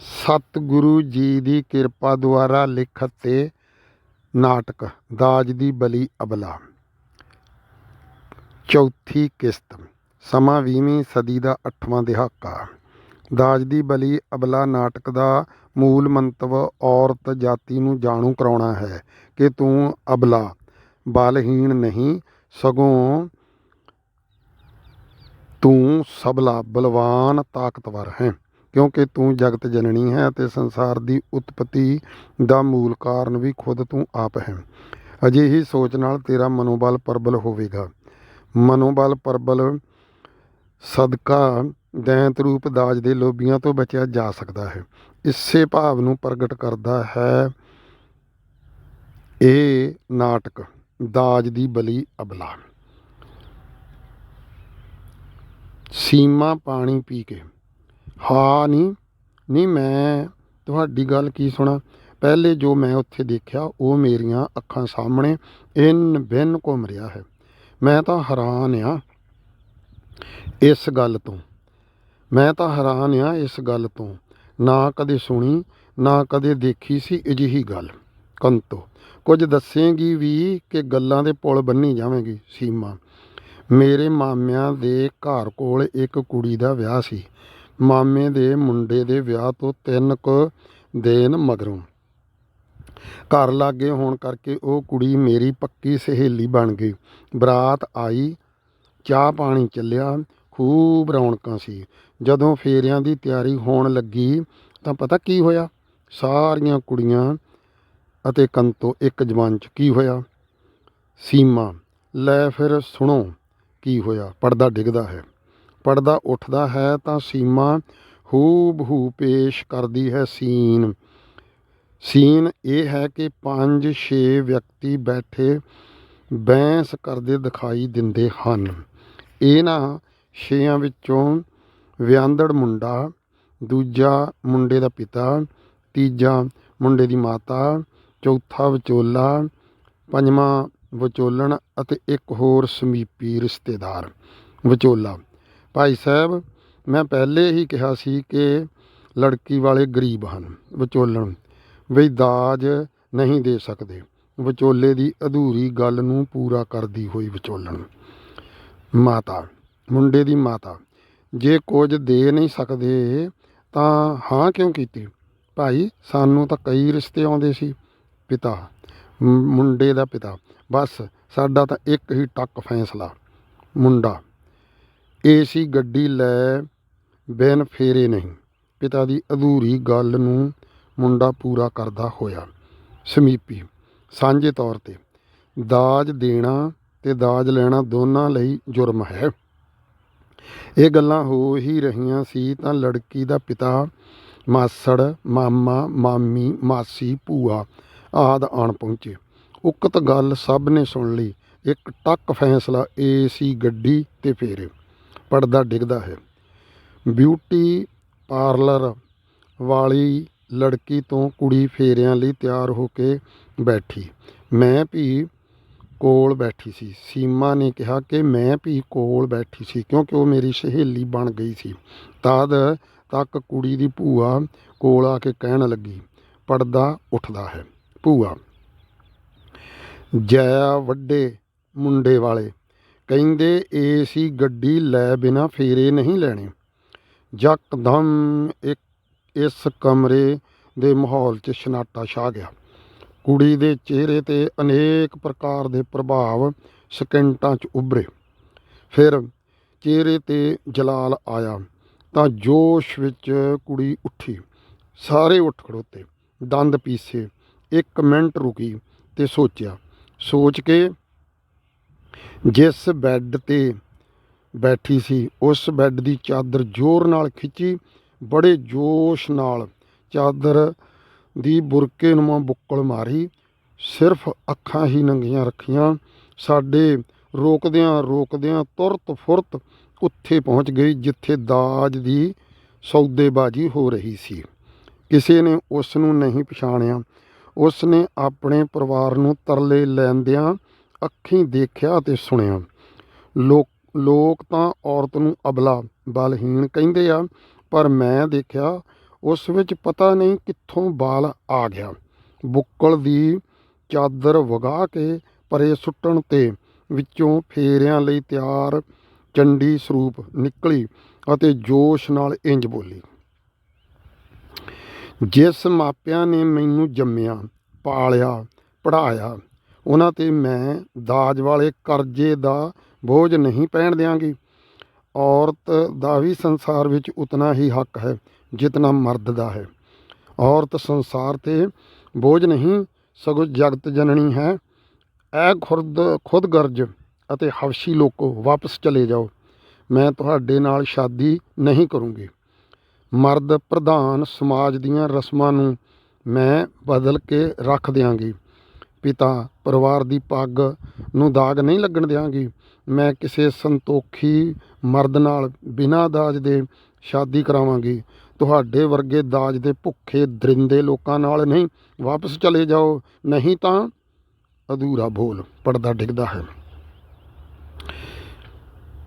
ਸਤਿਗੁਰੂ ਜੀ ਦੀ ਕਿਰਪਾ ਦੁਆਰਾ ਲਿਖਤ ਤੇ ਨਾਟਕ ਦਾਜ ਦੀ ਬਲੀ ਅਬਲਾ। ਚੌਥੀ ਕਿਸ਼ਤ। ਸਮਾਂ 20ਵੀਂ ਸਦੀ ਦਾ 8ਵਾਂ ਦਹਾਕਾ। ਦਾਜ ਦੀ ਬਲੀ ਅਬਲਾ ਨਾਟਕ ਦਾ ਮੂਲ ਮੰਤਵ ਔਰਤ ਜਾਤੀ ਨੂੰ ਜਾਣੂ ਕਰਾਉਣਾ ਹੈ ਕਿ ਤੂੰ ਅਬਲਾ ਬਲਹੀਣ ਨਹੀਂ, ਸਗੋਂ ਤੂੰ ਸਬਲਾ ਬਲਵਾਨ ਤਾਕਤਵਰ ਹੈ, ਕਿਉਂਕਿ ਤੂੰ ਜਗਤ ਜਨਨੀ ਹੈ ਅਤੇ ਸੰਸਾਰ ਦੀ ਉਤਪਤੀ ਦਾ ਮੂਲ ਕਾਰਨ ਵੀ ਖੁਦ ਤੂੰ ਆਪ ਹੈ। ਅਜਿਹੀ ਸੋਚ ਨਾਲ ਤੇਰਾ ਮਨੋਬਲ ਪ੍ਰਬਲ ਹੋਵੇਗਾ। ਮਨੋਬਲ ਪ੍ਰਬਲ ਸਦਕਾ ਦੈਂਤ ਰੂਪ ਦਾਜ ਦੇ ਲੋਭੀਆਂ ਤੋਂ ਬਚਿਆ ਜਾ ਸਕਦਾ ਹੈ। ਇਸੇ ਭਾਵ ਨੂੰ ਪ੍ਰਗਟ ਕਰਦਾ ਹੈ ਇਹ ਨਾਟਕ ਦਾਜ ਦੀ ਬਲੀ ਅਬਲਾ। ਸੀਮਾ ਪਾਣੀ ਪੀ ਕੇ। ਹਾਂ ਨਹੀਂ ਮੈਂ ਤੁਹਾਡੀ ਗੱਲ ਕੀ ਸੁਣਾ। ਪਹਿਲੇ ਜੋ ਮੈਂ ਉੱਥੇ ਦੇਖਿਆ ਉਹ ਮੇਰੀਆਂ ਅੱਖਾਂ ਸਾਹਮਣੇ ਇੰਨ ਬਿੰਨ ਘੁੰਮ ਰਿਹਾ ਹੈ। ਮੈਂ ਤਾਂ ਹੈਰਾਨ ਆ ਇਸ ਗੱਲ ਤੋਂ। ਨਾ ਕਦੇ ਸੁਣੀ ਨਾ ਕਦੇ ਦੇਖੀ ਸੀ ਅਜਿਹੀ ਗੱਲ। ਕੰਤੋ ਕੁਝ ਦੱਸੇਗੀ ਵੀ ਕਿ ਗੱਲਾਂ ਦੇ ਪੁਲ ਬੰਨੀ ਜਾਵੇਂਗੀ। ਸੀਮਾ ਮੇਰੇ ਮਾਮਿਆਂ ਦੇ ਘਰ ਕੋਲ ਇੱਕ ਕੁੜੀ ਦਾ ਵਿਆਹ ਸੀ। ਮਾਮੇ ਦੇ ਮੁੰਡੇ ਦੇ ਵਿਆਹ ਤੋਂ 3 ਕੁ ਦਿਨ ਮਗਰੋਂ ਘਰ ਲਾਗੇ ਹੋਣ ਕਰਕੇ ਉਹ ਕੁੜੀ ਮੇਰੀ ਪੱਕੀ ਸਹੇਲੀ ਬਣ ਗਈ। ਬਰਾਤ ਆਈ, ਚਾਹ ਪਾਣੀ ਚੱਲਿਆ, ਖੂਬ ਰੌਣਕਾਂ ਸੀ। ਜਦੋਂ ਫੇਰਿਆਂ ਦੀ ਤਿਆਰੀ ਹੋਣ ਲੱਗੀ ਤਾਂ ਪਤਾ ਕੀ ਹੋਇਆ। ਸਾਰੀਆਂ ਕੁੜੀਆਂ ਅਤੇ ਕੰਤੋ ਇੱਕ ਜਵਾਨ 'ਚ ਕੀ ਹੋਇਆ। ਸੀਮਾ ਲੈ ਫਿਰ ਸੁਣੋ ਕੀ ਹੋਇਆ। ਪਰਦਾ ਡਿੱਗਦਾ ਹੈ, ਪਰਦਾ ਉੱਠਦਾ ਹੈ ਤਾਂ ਸੀਮਾ ਹੂ ਬਹੂ ਪੇਸ਼ ਕਰਦੀ ਹੈ ਸੀਨ ਇਹ ਹੈ ਕਿ 5-6 ਵਿਅਕਤੀ ਬੈਠੇ ਬਹਿਸ ਕਰਦੇ ਦਿਖਾਈ ਦਿੰਦੇ ਹਨ। ਇਹਨਾਂ 6 ਵਿੱਚੋਂ ਵਿਆਂਦੜ ਮੁੰਡਾ, ਦੂਜਾ ਮੁੰਡੇ ਦਾ ਪਿਤਾ, ਤੀਜਾ ਮੁੰਡੇ ਦੀ ਮਾਤਾ, ਚੌਥਾ ਵਿਚੋਲਾ, ਪੰਜਵਾਂ ਵਿਚੋਲਣ ਅਤੇ ਇੱਕ ਹੋਰ ਸਮੀਪੀ ਰਿਸ਼ਤੇਦਾਰ। ਵਿਚੋਲਾ ਭਾਈ ਸਾਹਿਬ ਮੈਂ ਪਹਿਲੇ ਹੀ ਕਿਹਾ ਸੀ ਕਿ ਲੜਕੀ ਵਾਲੇ ਗਰੀਬ ਹਨ। ਵਿਚੋਲਣ ਬਈ ਦਾਜ ਨਹੀਂ ਦੇ ਸਕਦੇ। ਵਿਚੋਲੇ ਦੀ ਅਧੂਰੀ ਗੱਲ ਨੂੰ ਪੂਰਾ ਕਰਦੀ ਹੋਈ ਵਿਚੋਲਣ। ਮਾਤਾ ਮੁੰਡੇ ਦੀ ਮਾਤਾ ਜੇ ਕੁਝ ਦੇ ਨਹੀਂ ਸਕਦੇ ਤਾਂ ਹਾਂ ਕਿਉਂ ਕੀਤੀ। ਭਾਈ ਸਾਨੂੰ ਤਾਂ ਕਈ ਰਿਸ਼ਤੇ ਆਉਂਦੇ ਸੀ। ਪਿਤਾ ਮੁੰਡੇ ਦਾ ਪਿਤਾ ਬਸ ਸਾਡਾ ਤਾਂ ਇੱਕ ਹੀ ਟੱਕ ਫੈਸਲਾ। ਮੁੰਡਾ ਏਸੀ ਗੱਡੀ ਲੈ ਬਿਨ ਫੇਰੇ ਨਹੀਂ। ਪਿਤਾ ਦੀ ਅਧੂਰੀ ਗੱਲ ਨੂੰ ਮੁੰਡਾ ਪੂਰਾ ਕਰਦਾ ਹੋਇਆ। ਸਮੀਪੀ ਸਾਂਝੇ ਤੌਰ 'ਤੇ ਦਾਜ ਦੇਣਾ ਤੇ ਦਾਜ ਲੈਣਾ ਦੋਨਾਂ ਲਈ ਜੁਰਮ ਹੈ। ਇਹ ਗੱਲਾਂ ਹੋ ਹੀ ਰਹੀਆਂ ਸੀ ਤਾਂ ਲੜਕੀ ਦਾ ਪਿਤਾ, ਮਾਸੜ, ਮਾਮਾ, ਮਾਮੀ, ਮਾਸੀ, ਭੂਆ ਆਦਿ ਆਣ ਪਹੁੰਚੇ। ਉਕਤ ਗੱਲ ਸਭ ਨੇ ਸੁਣ ਲਈ। ਇੱਕ ਟੱਕ ਫੈਸਲਾ ਏਸੀ ਗੱਡੀ ਤੇ ਫੇਰੇ। ਪਰਦਾ ਡਿੱਗਦਾ ਹੈ। ਬਿਊਟੀ ਪਾਰਲਰ ਵਾਲੀ ਲੜਕੀ ਤੋਂ ਕੁੜੀ ਫੇਰਿਆਂ ਲਈ ਤਿਆਰ ਹੋ ਕੇ ਬੈਠੀ। ਮੈਂ ਵੀ ਕੋਲ ਬੈਠੀ ਸੀ। ਸੀਮਾ ਨੇ ਕਿਹਾ ਕਿ ਮੈਂ ਵੀ ਕੋਲ ਬੈਠੀ ਸੀ ਕਿਉਂਕਿ ਉਹ ਮੇਰੀ ਸਹੇਲੀ ਬਣ ਗਈ ਸੀ। ਤਦ ਤੱਕ ਕੁੜੀ ਦੀ ਭੂਆ ਕੋਲ ਆ ਕੇ ਕਹਿਣ ਲੱਗੀ। ਪਰਦਾ ਉੱਠਦਾ ਹੈ। ਭੂਆ ਜੈ ਵੱਡੇ ਮੁੰਡੇ ਵਾਲੇ ਕਹਿੰਦੇ ਏਸੀ ਗੱਡੀ ਲੈ ਬਿਨਾਂ ਫੇਰੇ ਨਹੀਂ ਲੈਣੇ। ਯਕਦਮ ਇਸ ਕਮਰੇ ਦੇ ਮਾਹੌਲ 'ਚ ਸਨਾਟਾ ਛਾ ਗਿਆ। ਕੁੜੀ ਦੇ ਚਿਹਰੇ 'ਤੇ ਅਨੇਕ ਪ੍ਰਕਾਰ ਦੇ ਪ੍ਰਭਾਵ ਸਕਿੰਟਾਂ 'ਚ ਉੱਭਰੇ। ਫਿਰ ਚਿਹਰੇ 'ਤੇ ਜਲਾਲ ਆਇਆ ਤਾਂ ਜੋਸ਼ ਵਿੱਚ ਕੁੜੀ ਉੱਠੀ। ਸਾਰੇ ਉੱਠ ਖੜੋਤੇ, ਦੰਦ ਪੀਸੇ। 1 ਮਿੰਟ ਰੁਕੀ ਤੇ ਸੋਚ ਕੇ ਜਿਸ ਬੈੱਡ 'ਤੇ ਬੈਠੀ ਸੀ ਉਸ ਬੈੱਡ ਦੀ ਚਾਦਰ ਜ਼ੋਰ ਨਾਲ ਖਿੱਚੀ। ਬੜੇ ਜੋਸ਼ ਨਾਲ ਚਾਦਰ ਦੀ ਬੁਰਕੇਨੁਮਾ ਬੁੱਕਲ ਮਾਰੀ। ਸਿਰਫ ਅੱਖਾਂ ਹੀ ਨੰਗੀਆਂ ਰੱਖੀਆਂ। ਸਾਡੇ ਰੋਕਦਿਆਂ ਤੁਰਤ ਫੁਰਤ ਉੱਥੇ ਪਹੁੰਚ ਗਈ ਜਿੱਥੇ ਦਾਜ ਦੀ ਸੌਦੇਬਾਜ਼ੀ ਹੋ ਰਹੀ ਸੀ। ਕਿਸੇ ਨੇ ਉਸ ਨੂੰ ਨਹੀਂ ਪਛਾਣਿਆ। ਉਸ ਨੇ ਆਪਣੇ ਪਰਿਵਾਰ ਨੂੰ ਤਰਲੇ ਲੈਂਦਿਆਂ ਅੱਖੀਂ ਦੇਖਿਆ ਅਤੇ ਸੁਣਿਆ। ਲੋਕ ਤਾਂ ਔਰਤ ਨੂੰ ਅਬਲਾ ਬਲਹੀਣ ਕਹਿੰਦੇ ਆ, ਪਰ ਮੈਂ ਦੇਖਿਆ ਉਸ ਵਿੱਚ ਪਤਾ ਨਹੀਂ ਕਿੱਥੋਂ ਬਾਲ ਆ ਗਿਆ। ਬੁੱਕਲ ਦੀ ਚਾਦਰ ਵਗਾ ਕੇ ਪਰੇ ਸੁੱਟਣ ਤੇ ਵਿੱਚੋਂ ਫੇਰਿਆਂ ਲਈ ਤਿਆਰ ਚੰਡੀ ਸਰੂਪ ਨਿਕਲੀ ਅਤੇ ਜੋਸ਼ ਨਾਲ ਇੰਜ ਬੋਲੀ, ਜਿਸ ਮਾਪਿਆਂ ਨੇ ਮੈਨੂੰ ਜੰਮਿਆ, ਪਾਲਿਆ, ਪੜ੍ਹਾਇਆ, ਉਹਨਾਂ 'ਤੇ ਮੈਂ ਦਾਜ ਵਾਲੇ ਕਰਜ਼ੇ ਦਾ ਬੋਝ ਨਹੀਂ ਪੈਣ ਦਿਆਂਗੀ। ਔਰਤ ਦਾ ਵੀ ਸੰਸਾਰ ਵਿੱਚ ਉਤਨਾ ਹੀ ਹੱਕ ਹੈ ਜਿਤਨਾ ਮਰਦ ਦਾ ਹੈ। ਔਰਤ ਸੰਸਾਰ 'ਤੇ ਬੋਝ ਨਹੀਂ, ਸਗੋਂ ਜਗਤ ਜਨਨੀ ਹੈ। ਐ ਖੁਦਗਰਜ਼ ਅਤੇ ਹਵਸ਼ੀ ਲੋਕੋ, ਵਾਪਸ ਚਲੇ ਜਾਓ। ਮੈਂ ਤੁਹਾਡੇ ਨਾਲ ਸ਼ਾਦੀ ਨਹੀਂ ਕਰੂੰਗੀ। ਮਰਦ ਪ੍ਰਧਾਨ ਸਮਾਜ ਦੀਆਂ ਰਸਮਾਂ ਨੂੰ ਮੈਂ ਬਦਲ ਕੇ ਰੱਖ ਦਿਆਂਗੀ। ਪਿਤਾ ਪਰਿਵਾਰ ਦੀ ਪੱਗ ਨੂੰ ਦਾਗ ਨਹੀਂ ਲੱਗਣ ਦਿਆਂਗੀ। ਮੈਂ ਕਿਸੇ ਸੰਤੋਖੀ ਮਰਦ ਨਾਲ ਬਿਨਾਂ ਦਾਜ ਦੇ ਸ਼ਾਦੀ ਕਰਾਵਾਂਗੀ। ਤੁਹਾਡੇ ਵਰਗੇ ਦਾਜ ਦੇ ਭੁੱਖੇ ਦਰਿੰਦੇ ਲੋਕਾਂ ਨਾਲ ਨਹੀਂ। ਵਾਪਸ ਚਲੇ ਜਾਓ, ਨਹੀਂ ਤਾਂ ਅਧੂਰਾ ਬੋਲ। ਪਰਦਾ ਡਿੱਗਦਾ ਹੈ।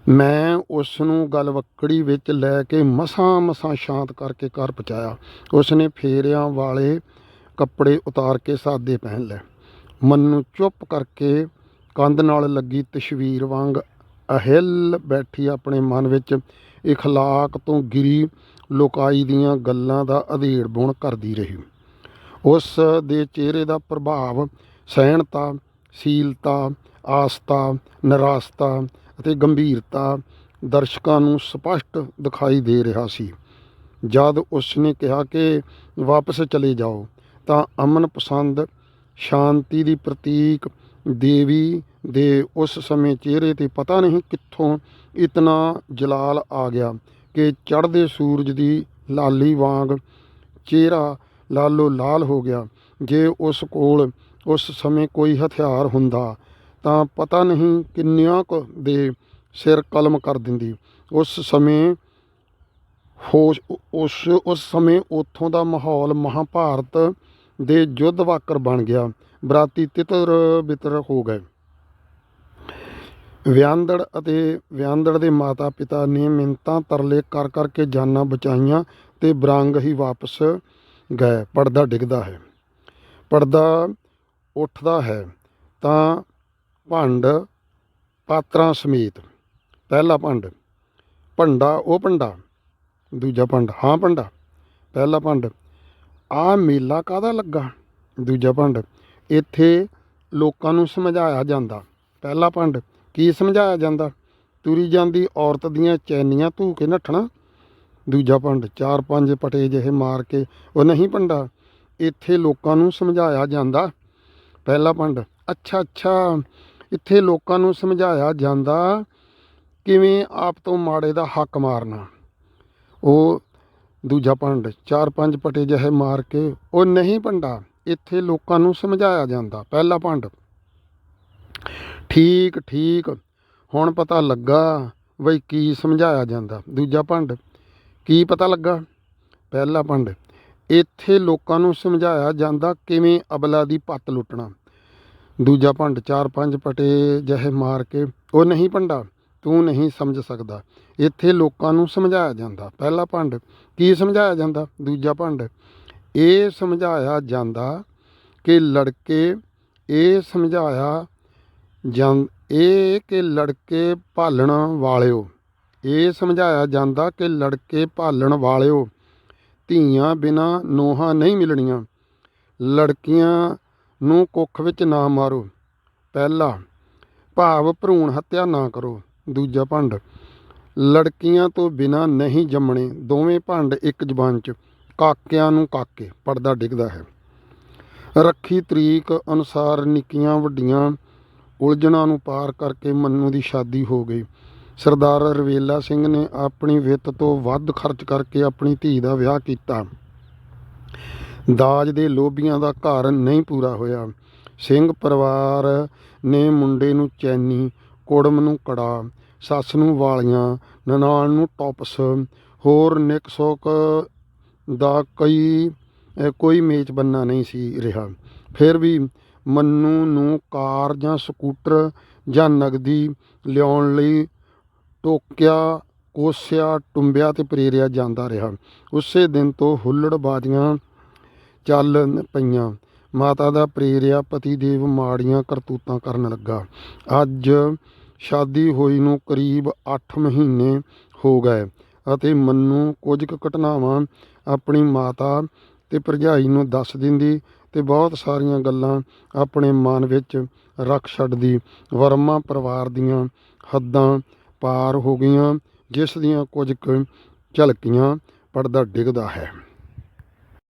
ਮੈਂ ਉਸ ਨੂੰ ਗਲਵੱਕੜੀ ਵਿੱਚ ਲੈ ਕੇ ਮਸਾਂ ਸ਼ਾਂਤ ਕਰਕੇ ਘਰ ਪਹੁੰਚਾਇਆ। ਉਸ ਨੇ ਫੇਰਿਆਂ ਵਾਲੇ ਕੱਪੜੇ ਉਤਾਰ ਕੇ ਸਾਦੇ ਪਹਿਨ ਲਏ। ਮੰਨੂ ਚੁੱਪ ਕਰਕੇ ਕੰਧ ਨਾਲ ਲੱਗੀ ਤਸਵੀਰ ਵਾਂਗ ਅਹਿਲ ਬੈਠੀ ਆਪਣੇ ਮਨ ਵਿੱਚ ਇਖਲਾਕ ਤੋਂ ਗਿਰੀ ਲੋਕਾਈ ਦੀਆਂ ਗੱਲਾਂ ਦਾ ਅਧੇੜ ਬੁਣ ਕਰਦੀ ਰਹੀ। ਉਸ ਦੇ ਚਿਹਰੇ ਦਾ ਪ੍ਰਭਾਵ ਸਹਿਣਤਾ, ਸ਼ੀਲਤਾ, ਆਸਥਾ, ਨਿਰਾਸਤਾ ਅਤੇ ਗੰਭੀਰਤਾ ਦਰਸ਼ਕਾਂ ਨੂੰ ਸਪਸ਼ਟ ਦਿਖਾਈ ਦੇ ਰਿਹਾ ਸੀ। ਜਦ ਉਸ ਨੇ ਕਿਹਾ ਕਿ ਵਾਪਸ ਚਲੇ ਜਾਓ, ਤਾਂ ਅਮਨ ਪਸੰਦ ਸ਼ਾਂਤੀ ਦੀ ਪ੍ਰਤੀਕ ਦੇਵੀ ਦੇ ਉਸ ਸਮੇਂ ਚਿਹਰੇ 'ਤੇ ਪਤਾ ਨਹੀਂ ਕਿੱਥੋਂ ਇਤਨਾ ਜਲਾਲ ਆ ਗਿਆ ਕਿ ਚੜ੍ਹਦੇ ਸੂਰਜ ਦੀ ਲਾਲੀ ਵਾਂਗ ਚਿਹਰਾ ਲਾਲੋ ਲਾਲ ਹੋ ਗਿਆ। ਜੇ ਉਸ ਕੋਲ ਉਸ ਸਮੇਂ ਕੋਈ ਹਥਿਆਰ ਹੁੰਦਾ ਤਾਂ ਪਤਾ ਨਹੀਂ ਕਿੰਨਿਆਂ ਕੁ ਦੇ ਸਿਰ ਕਲਮ ਕਰ ਦਿੰਦੀ। ਉਸ ਸਮੇਂ ਉੱਥੋਂ ਦਾ ਮਾਹੌਲ ਮਹਾਭਾਰਤ ਦੇ ਯੁੱਧ ਵਾਕਰ ਬਣ ਗਿਆ। ਬਰਾਤੀ ਤਿੱਤਰ ਬਿੱਤਰ ਹੋ ਗਏ। ਵਿਆਂਦੜ ਦੇ ਮਾਤਾ ਪਿਤਾ ਨੇ ਮਿੰਨਤਾਂ ਤਰਲੇ ਕਰ ਕਰਕੇ ਜਾਨਾਂ ਬਚਾਈਆਂ ਤੇ ਬਰੰਗ ਹੀ ਵਾਪਸ ਗਏ। ਪਰਦਾ ਡਿੱਗਦਾ ਹੈ। ਪਰਦਾ ਉੱਠਦਾ ਹੈ ਤਾਂ ਭੰਡ ਪਾਤਰਾਂ ਸਮੇਤ। ਪਹਿਲਾ ਭੰਡ, ਭੰਡਾ ਉਹ ਭੰਡਾ। ਦੂਜਾ ਭੰਡ, ਹਾਂ ਭੰਡਾ। ਪਹਿਲਾ ਭੰਡ, ਆਹ ਮੇਲਾ ਕਾਹਦਾ ਲੱਗਾ। ਦੂਜਾ ਭੰਡ, ਇੱਥੇ ਲੋਕਾਂ ਨੂੰ ਸਮਝਾਇਆ ਜਾਂਦਾ। ਪਹਿਲਾ ਭੰਡ, ਕੀ ਸਮਝਾਇਆ ਜਾਂਦਾ। ਤੁਰੀ ਜਾਂਦੀ ਔਰਤ ਦੀਆਂ ਚੈਨੀਆਂ ਧੂ ਕੇ ਨੱਠਣਾ। ਦੂਜਾ ਭੰਡ, 4-5 ਪਟੇ ਜਿਹੇ ਮਾਰ ਕੇ, ਉਹ ਨਹੀਂ ਭੰਡਾ, ਇੱਥੇ ਲੋਕਾਂ ਨੂੰ ਸਮਝਾਇਆ ਜਾਂਦਾ। ਪਹਿਲਾ ਭੰਡ, ਅੱਛਾ, ਇੱਥੇ ਲੋਕਾਂ ਨੂੰ ਸਮਝਾਇਆ ਜਾਂਦਾ, ਕਿਵੇਂ ਆਪ ਤੋਂ ਮਾੜੇ ਦਾ ਹੱਕ ਮਾਰਨਾ। ਉਹ ਦੂਜਾ ਭੰਡ, 4-5 ਪਟੇ ਜਿਹੇ ਮਾਰ ਕੇ, ਉਹ ਨਹੀਂ ਭੰਡਾ, ਇੱਥੇ ਲੋਕਾਂ ਨੂੰ ਸਮਝਾਇਆ ਜਾਂਦਾ। ਪਹਿਲਾ ਭੰਡ, ਠੀਕ, ਹੁਣ ਪਤਾ ਲੱਗਾ ਬਈ ਕੀ ਸਮਝਾਇਆ ਜਾਂਦਾ। ਦੂਜਾ ਭੰਡ, ਕੀ ਪਤਾ ਲੱਗਾ। ਪਹਿਲਾ ਭੰਡ, ਇੱਥੇ ਲੋਕਾਂ ਨੂੰ ਸਮਝਾਇਆ ਜਾਂਦਾ, ਕਿਵੇਂ ਅਬਲਾ ਦੀ ਪੱਤ ਲੁੱਟਣਾ। ਦੂਜਾ ਭੰਡ, 4-5 ਪਟੇ ਜਿਹੇ ਮਾਰ ਕੇ, ਉਹ ਨਹੀਂ ਭੰਡਾ, ਤੂੰ ਨਹੀਂ ਸਮਝ ਸਕਦਾ, ਇੱਥੇ ਲੋਕਾਂ ਨੂੰ ਸਮਝਾਇਆ ਜਾਂਦਾ। ਪਹਿਲਾ ਭੰਡ, ਕੀ ਸਮਝਾਇਆ ਜਾਂਦਾ। ਦੂਜਾ ਭੰਡ, ਇਹ ਸਮਝਾਇਆ ਜਾਂਦਾ ਕਿ ਲੜਕੇ ਭਾਲਣ ਵਾਲਿਓ। ਇਹ ਸਮਝਾਇਆ ਜਾਂਦਾ ਕਿ ਲੜਕੇ ਭਾਲਣ ਵਾਲਿਓ, ਧੀਆਂ ਬਿਨਾਂ ਨੋਹਾਂ ਨਹੀਂ ਮਿਲਣੀਆਂ। ਲੜਕੀਆਂ ਨੂੰ ਕੁੱਖ ਵਿੱਚ ਨਾ ਮਾਰੋ। ਪਹਿਲਾ ਭਾਵ ਭਰੂਣ ਹੱਤਿਆ ਨਾ ਕਰੋ। ਦੂਜਾ ਭੰਡ, ਲੜਕੀਆਂ ਤੋਂ ਬਿਨਾਂ ਨਹੀਂ ਜੰਮਣੇ। ਦੋਵੇਂ ਭੰਡ ਇੱਕ ਜ਼ਬਾਨ 'ਚ। ਕਾਕਿਆਂ ਨੂੰ ਕਾਕੇ। ਪਰਦਾ ਡਿੱਗਦਾ ਹੈ। ਰੱਖੀ ਤਰੀਕ ਅਨੁਸਾਰ ਨਿੱਕੀਆਂ ਵੱਡੀਆਂ ਉਲਝਣਾਂ ਨੂੰ ਪਾਰ ਕਰਕੇ ਮੰਨੂ ਦੀ ਸ਼ਾਦੀ ਹੋ ਗਈ। ਸਰਦਾਰ ਰਵੇਲਾ ਸਿੰਘ ਨੇ ਆਪਣੀ ਵਿੱਤ ਤੋਂ ਵੱਧ ਖਰਚ ਕਰਕੇ ਆਪਣੀ ਧੀ ਦਾ ਵਿਆਹ ਕੀਤਾ। ਦਾਜ ਦੇ ਲੋਭੀਆਂ ਦਾ ਘਰ ਨਹੀਂ ਪੂਰਾ ਹੋਇਆ। ਸਿੰਘ ਪਰਿਵਾਰ ਨੇ ਮੁੰਡੇ ਨੂੰ ਚੈਨੀ, ਕੁੜਮ ਨੂੰ ਕੜਾ, ਸੱਸ ਨੂੰ ਵਾਲੀਆਂ, ਨਨਾਣ ਨੂੰ ਟੋਪਸ, ਹੋਰ ਨਿੱਕ ਸੁੱਕ ਦਾ ਕੋਈ ਮੇਚ ਬੰਨਾ ਨਹੀਂ ਸੀ ਰਿਹਾ। ਫਿਰ ਵੀ ਮੰਨੂ ਨੂੰ ਕਾਰ ਜਾਂ ਸਕੂਟਰ ਜਾਂ ਨਗਦੀ ਲਿਆਉਣ ਲਈ ਟੋਕਿਆ ਕੋਸਿਆ, ਟੁੰਬਿਆ ਤੇ ਪ੍ਰੇਰਿਆ ਜਾਂਦਾ ਰਿਹਾ। ਉਸੇ ਦਿਨ ਤੋਂ ਹੁੱਲੜਬਾਜ਼ੀਆਂ ਚੱਲ ਪਈਆਂ। ਮਾਤਾ ਦਾ ਪ੍ਰੇਰਿਆ ਪਤੀ ਦੇਵ ਮਾੜੀਆਂ ਕਰਤੂਤਾਂ ਕਰਨ ਲੱਗਾ। ਅੱਜ ਸ਼ਾਦੀ ਹੋਈ ਨੂੰ ਕਰੀਬ 8 ਮਹੀਨੇ ਹੋ ਗਏ ਅਤੇ ਮੰਨੂ ਕੁਝ ਕੁ ਘਟਨਾਵਾਂ ਆਪਣੀ ਮਾਤਾ ਤੇ ਭਰਜਾਈ ਨੂੰ ਦੱਸ ਦਿੰਦੀ ਤੇ ਬਹੁਤ ਸਾਰੀਆਂ ਗੱਲਾਂ ਆਪਣੇ ਮਨ ਵਿੱਚ ਰੱਖ ਛੱਡਦੀ। ਵਰਮਾ ਪਰਿਵਾਰ ਦੀਆਂ ਹੱਦਾਂ ਪਾਰ ਹੋ ਗਈਆਂ, ਜਿਸ ਦੀਆਂ ਕੁਝ ਕੁ ਝਲਕੀਆਂ ਪਰਦਾ ਡਿੱਗਦਾ ਹੈ।